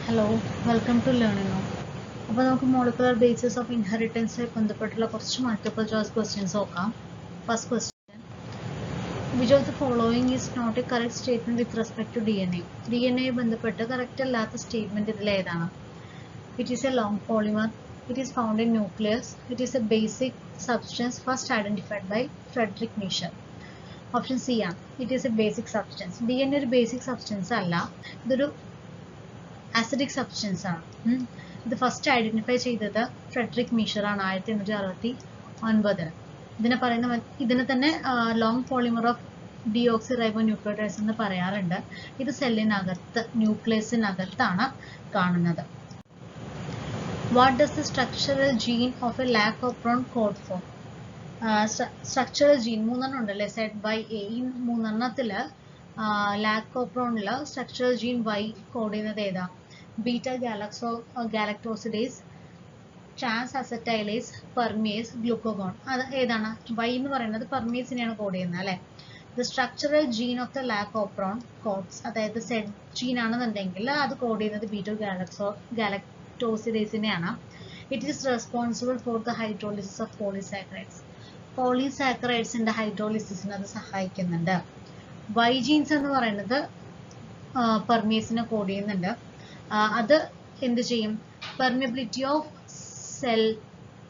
Hello, welcome to learning now. അപ്പോൾ നമുക്ക് molecular basis of inheritance ബന്ധപ്പെട്ടുള്ള കുറച്ച് മൾട്ടിപ്പിൾ ചോയ്സ് ക്വസ്റ്റ്യൻസ് നോക്കാം. First question, which of the following is not a correct statement with respect to D N A? D N A ബന്ധപ്പെട്ട് correct അല്ലാത്ത statement ഇതിൽ ഏതാണ്? It is a long polymer, it is found in nucleus, it is a basic substance first identified by Friedrich Miescher. Option C ആണ്, it is a basic substance. D N A ഒരു basic substance അല്ല, ഇതൊരു acidic substance ആണ്. ഇത് first identify ചെയ്തത് Friedrich Miescher ആണ് 1869. ഇതിനെ തന്നെ long polymer of deoxyribonucleotides എന്ന് പറയാറുണ്ട്. ഇത് സെല്ലിനകത്ത് ന്യൂക്ലിയസിനകത്താണ് കാണുന്നത്. What does the structural gene of a lac operon code for? Structural gene 3 ഉണ്ടല്ലേ, സെഡ് ബൈ എ. ഈ 3 ലാക്കോപ്രോണില് സ്ട്രക്ചറൽ ജീൻ വൈ കോഡ് ചെയ്യുന്നത് ഏതാ? Beta galactosidase, transacetylase, permease, glucagon. അത് ഏതാണ്? വൈ എന്ന് പറയുന്നത് പെർമിയേസിനെയാണ് കോഡ് ചെയ്യുന്നത് അല്ലെ. The structural gene of the lac operon codes, അതായത് സെഡ് ജീൻ ആണെന്നുണ്ടെങ്കിൽ അത് കോഡ് ചെയ്യുന്നത് ബീറ്റോ ഗാലക്ടോസിഡേസിനെയാണ്. It is responsible for the hydrolysis of polysaccharides. പോളിസാക്കറൈഡ്സിന്റെ ഹൈഡ്രോളിസിസിന് അത് സഹായിക്കുന്നുണ്ട്. വൈ ജീൻസ് എന്ന് പറയുന്നത് പെർമിയേസിനെ കോഡ് ചെയ്യുന്നുണ്ട്. അത് എന്ത് ചെയ്യും? Permeability of cell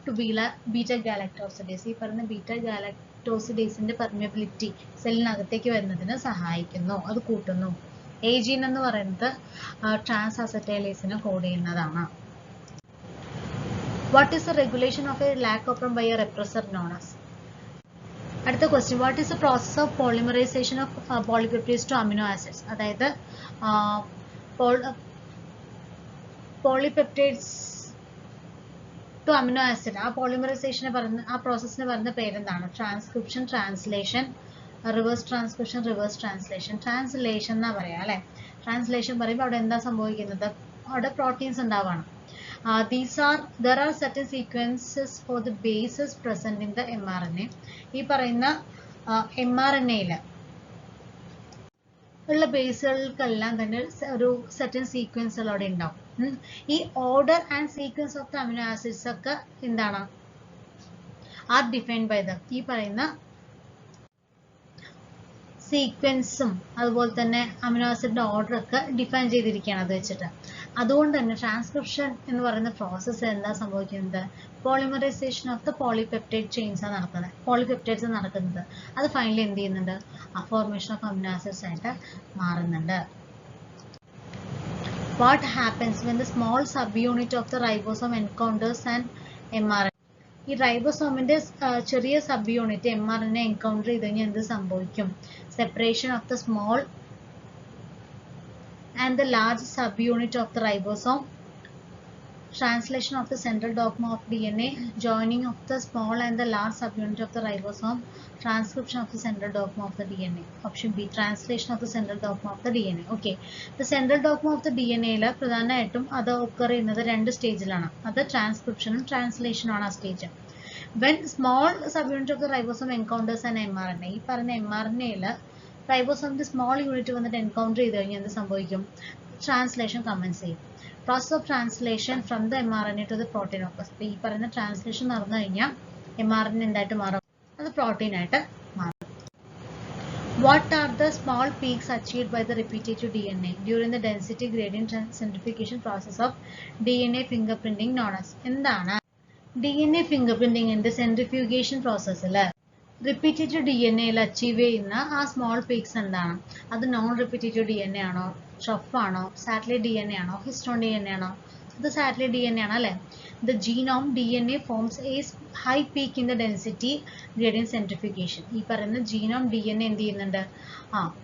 to beta galactosidase. ഈ പറയുന്ന ബീറ്റ ഗാലക്ടോസിഡേസിന്റെ പെർമിയബിലിറ്റി സെല്ലിനകത്തേക്ക് വരുന്നതിന് സഹായിക്കുന്നു, അത് കൂട്ടുന്നു. എ ജീൻ എന്ന് പറയുന്നത് ട്രാൻസ് അസറ്റൈലേസിനെ കോഡ് ചെയ്യുന്നതാണ്. What is the regulation of a lac operon by a repressor known as? അടുത്ത question, what is the process of polymerisation of polypeptides to amino acids? അതായത് പോളിപെപ്റ്റൈഡ്സ് ടു അമിനോ ആസിഡ്, ആ പോളിമറൈസേഷനെ പറയുന്ന ആ പ്രോസസ്സിന് പറയുന്ന പേരെന്താണ്? Transcription, translation, reverse transcription, reverse translation. Translation എന്നാ പറയാ അല്ലെ. ട്രാൻസ്ലേഷൻ പറയുമ്പോൾ അവിടെ എന്താ സംഭവിക്കുന്നത്? അവിടെ പ്രോട്ടീൻസ് ഉണ്ടാവണം. There are certain sequences for the bases present in the mRNA. ഈ പറയുന്ന mRNA-യിൽ ഉള്ള ബേസുകൾക്കെല്ലാം തന്നെ ഒരു സെർട്ടൻ സീക്വൻസുകൾ അവിടെ ഉണ്ടാവും. ഈ order and sequence of the amino acids ഒക്കെ എന്താണ്? ആർ ഡിഫൈൻഡ് ബൈ ദ ഈ പറയുന്ന സീക്വൻസും അതുപോലെ തന്നെ അമിനോ ആസിഡിന്റെ ഓർഡർ ഒക്കെ ഡിഫൈൻ ചെയ്തിരിക്കുകയാണ് അത് വെച്ചിട്ട്. അതുകൊണ്ട് തന്നെ ട്രാൻസ്ക്രിപ്ഷൻ എന്ന് പറയുന്ന പ്രോസസ്സ് എന്താ സംഭവിക്കുന്നത്? Polymerisation of the polypeptide chains ആണ് നടക്കുന്നത്, പോളിപെപ്റ്റൈഡ്സ് നടക്കുന്നത്. അത് ഫൈനലി എന്ത് ചെയ്യുന്നുണ്ട്? ഫോർമേഷൻ ഓഫ് അമിനോ ആസിഡ്സ് ആയിട്ട് മാറുന്നുണ്ട്. What happens when the small sub unit of the ribosome encounters and mRNA? ഈ റൈബോസോമിന്റെ ചെറിയ സബ് യൂണിറ്റ് mRNA എൻകൗണ്ടർ ചെയ്ത് കഴിഞ്ഞാൽ എന്ത് സംഭവിക്കും? Separation of the small and the large subunit of the ribosome, translation of the central dogma of DNA, joining of the small and the large subunit of the ribosome, transcription of the central dogma of the DNA. Option B, translation of the central dogma of the DNA. Okay, the central dogma of the DNA യിൽ പ്രധാനമായിട്ടും അത് occur ചെയ്യുന്നത് 2 സ്റ്റേജിലാണ്. അത് ട്രാൻസ്ക്രിപ്ഷനും ട്രാൻസ്ലേഷനും ആണ് ആ stage. When small subunit of the ribosome encounters an mRNA, ഈ പറഞ്ഞ mRNA-യിൽ റൈബോസോമിന്റെ സ്മോൾ യൂണിറ്റ് വന്നിട്ട് എൻകൗണ്ടർ ചെയ്ത് കഴിഞ്ഞാൽ എന്ത് സംഭവിക്കും? ട്രാൻസ്ലേഷൻ കമൻസ് ചെയ്യും. Process of translation from the mRNA to the protein of ഈ പറയുന്ന ട്രാൻസ്ലേഷൻ നടന്നു കഴിഞ്ഞാൽ mRNA എന്തായിട്ട് മാറും? അത് പ്രോട്ടീൻ ആയിട്ട് മാറും. What are the small peaks achieved by the repetitive DNA during the density gradient centrifugation process of DNA fingerprinting known as? എന്താണ് DNA ഫിംഗർ പ്രിന്റിംഗിന്റെ സെൻട്രിഫ്യൂഗേഷൻ പ്രോസസ്സിൽ റിപ്പീറ്റേറ്റീവ് DNA-യിൽ അച്ചീവ് ചെയ്യുന്ന ആ സ്മോൾ പീക്സ് എന്താണ്? അത് നോൺ റിപ്പീറ്റേറ്റീവ് DNA ആണോ, ഷഫ് ആണോ, സാറ്റലൈറ്റ് DNA ആണോ, ഹിസ്റ്റോൺ DNA ആണോ? അത് സാറ്റലൈറ്റ് DNA ആണ് അല്ലെ. The genome DNA forms a high peak in the density gradient സെൻട്രിഫിക്കേഷൻ. ഈ പറയുന്ന ജീനോം DNA എന്ത് ചെയ്യുന്നുണ്ട്?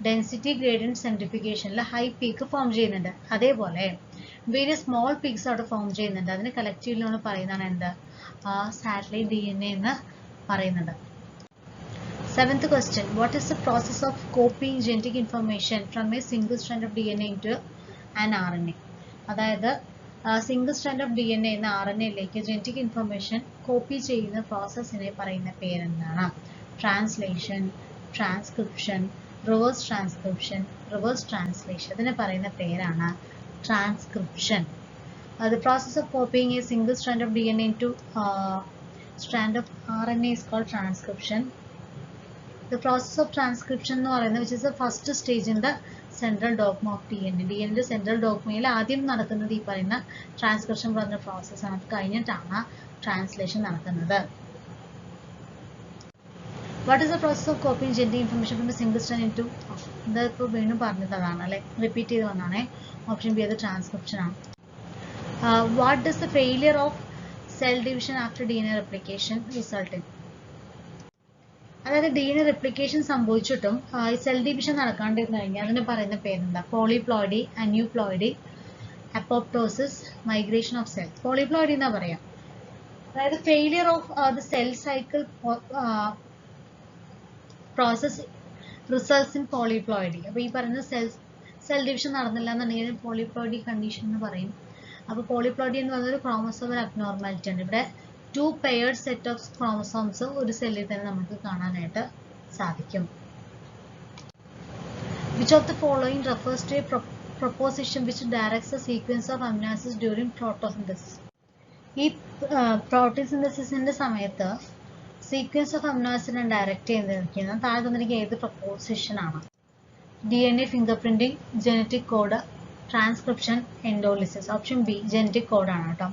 ഡെൻസിറ്റി ഗ്രേഡിയന്റ് സെൻട്രിഫിക്കേഷനിൽ ഹൈ പീക്ക് ഫോം ചെയ്യുന്നുണ്ട്. അതേപോലെ വേരിയസ് സ്മോൾ പീക്സ് അവിടെ ഫോം ചെയ്യുന്നുണ്ട്. അതിന് കളക്റ്റീവ്ലി നമ്മൾ പറയുന്നതാണ് എന്ത്? സാറ്റലൈറ്റ് DNA എന്ന് പറയുന്നത്. 7th question, what is the process of copying genetic information from a single strand of DNA into an RNA? അതായത് സിംഗിൾ സ്ട്രാൻഡ് ഓഫ് DNA എന്ന RNA-യിലേക്ക് ജനറ്റിക് ഇൻഫർമേഷൻ കോപ്പി ചെയ്യുന്ന പ്രോസസ്സിനെ പറയുന്ന പേരെന്താണ്? Translation, transcription, reverse transcription, reverse translation. ഇതിനെ പറയുന്ന പേരാണ് transcription. The process of copying a single strand of DNA into strand of RNA is called transcription. The process of transcription എന്ന് പറയുന്നത് which is the first stage in the central dogma of DNA. DNA central dogmയിൽ ആദ്യം നടക്കുന്നത് ഈ പറയുന്ന transcription പറഞ്ഞ process ആണ്. അത് കഴിഞ്ഞിട്ടാണ് ട്രാൻസ്ലേഷൻ നടക്കുന്നത്. What is the process of copying genetic information from a single strand into ഇതിപ്പോൾ വീണ്ടും പറഞ്ഞതാണ് അല്ലെ, റിപ്പീറ്റ് ചെയ്ത് വന്നാണേ. ഓപ്ഷൻ ബി അത് ട്രാൻസ്ക്രിപ്ഷൻ ആണ്. What does the failure of cell division after DNA replication result in? അതായത് DNA replication സംഭവിച്ചിട്ടും സെൽ ഡിവിഷൻ നടക്കാണ്ടിരുന്നു കഴിഞ്ഞാൽ അതിന് പറയുന്ന പേരെന്താ? Polyploidy, aneuploidy, apoptosis, migration of cell. Polyploidy എന്നാ പറയാം. അതായത് failure of the cell cycle process results in polyploidy. അപ്പോൾ ഈ പറയുന്ന സെൽ ഡിവിഷൻ നടന്നില്ല എന്നുണ്ടെങ്കിൽ പോളിപ്ലോയിഡി കണ്ടീഷൻ എന്ന് പറയും. അപ്പോൾ പോളിപ്ലോയിഡി എന്ന് പറയുന്നത് ഒരു ക്രോമസോമൽ അബ്നോർമാലിറ്റി ആണ്. ഇവിടെ 2 paired set of chromosomes ഒരു സെല്ലിൽ തന്നെ നമുക്ക് കാണാനായിട്ട് സാധിക്കും. Which of the following refers to a proposition which directs the sequence of amino acids during photosynthesis? ഈ പ്രോട്ടീൻസിന്തസിന്റെ സമയത്ത് sequence of amino acid direct ചെയ്തിരിക്കുന്നത് താഴെ തന്നിരിക്കുന്ന ഏത് പ്രൊപ്പോസിഷൻ ആണ്? DNA fingerprinting, genetic code, transcription, endolysis. Option B genetic code ആണ് കേട്ടോ.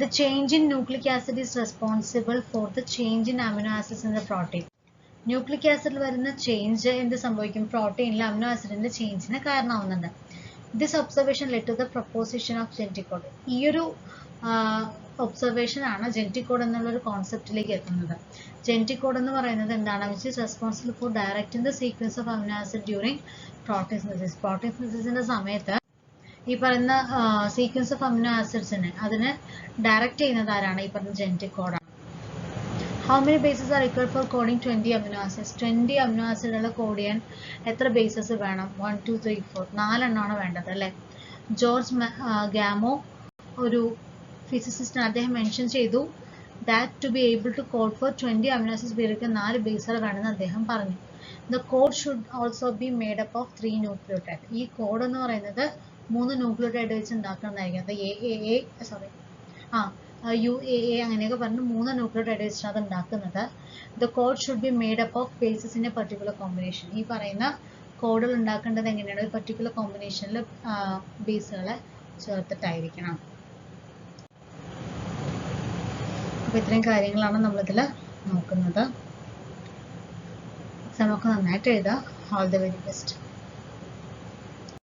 The change in nucleic acid is responsible for the change in amino acids in the protein. Nucleic ആസിഡിൽ വരുന്ന change എന്ത് സംഭവിക്കും? പ്രോട്ടീനിൽ അമിനോ ആസിഡിന്റെ ചേഞ്ചിന് കാരണമാവുന്നുണ്ട്. This observation led to the proposition of genetic code. ഈ ഒരു ഒബ്സർവേഷൻ ആണ് ജനറ്റിക് കോഡ് എന്നുള്ള ഒരു കോൺസെപ്റ്റിലേക്ക് എത്തുന്നത്. ജനറ്റിക് കോഡ് എന്ന് പറയുന്നത് എന്താണ്? Which is responsible for directing the sequence of amino acid during protein synthesis. Protein സിന്തസിസിന്റെ സമയത്ത് ഈ പറയുന്ന സീക്വൻസ് ഓഫ് അമിനോ ആസിഡ്സിനെ അതിനെ ഡയറക്റ്റ് ചെയ്യുന്നത് ആരാണ്? ഈ പറഞ്ഞ ജനറ്റിക് കോഡാണ്. How many bases are required for coding 20 amino acids? 20 amino ആസിഡുകൾ കോഡ് ചെയ്യാൻ എത്ര ബേസസ് വേണം? 1 2 3 4 4 എണ്ണമാണ് വേണ്ടത് അല്ലേ? ജോർജ് ഗാമോ ഒരു ഫിസിസിസ്റ്റ്, അദ്ദേഹം മെൻഷൻ ചെയ്തു that to be able to code for 20 amino acids ഉപയോഗിക്കാൻ 4 ബേസുകൾ വേണമെന്ന് അദ്ദേഹം പറഞ്ഞു. The code should also be made up of 3 nucleotide. ഈ കോഡ് എന്ന് പറയുന്നത് 3 ന്യൂക്ലിയോടൈഡ് വെച്ച് ഉണ്ടാക്കുന്നതായിരിക്കും. അത് UAA അങ്ങനെയൊക്കെ പറഞ്ഞ് 3 ന്യൂക്ലിയോടൈഡ് വെച്ചാണ് അത് ഉണ്ടാക്കുന്നത്. The code should be made up of bases in A particular combination. ഈ പറയുന്ന കോഡുകൾ ഉണ്ടാക്കേണ്ടത് എങ്ങനെയാണ്? ഒരു പർട്ടിക്കുലർ കോമ്പിനേഷനിൽ ബേസുകളെ ചേർത്തിട്ടായിരിക്കണം. അപ്പോൾ ഇത്രയും കാര്യങ്ങളാണ് നമ്മളിതിൽ നോക്കുന്നത്. എക്സാമൊക്കെ നന്നായിട്ട് എഴുതുക. All the very best.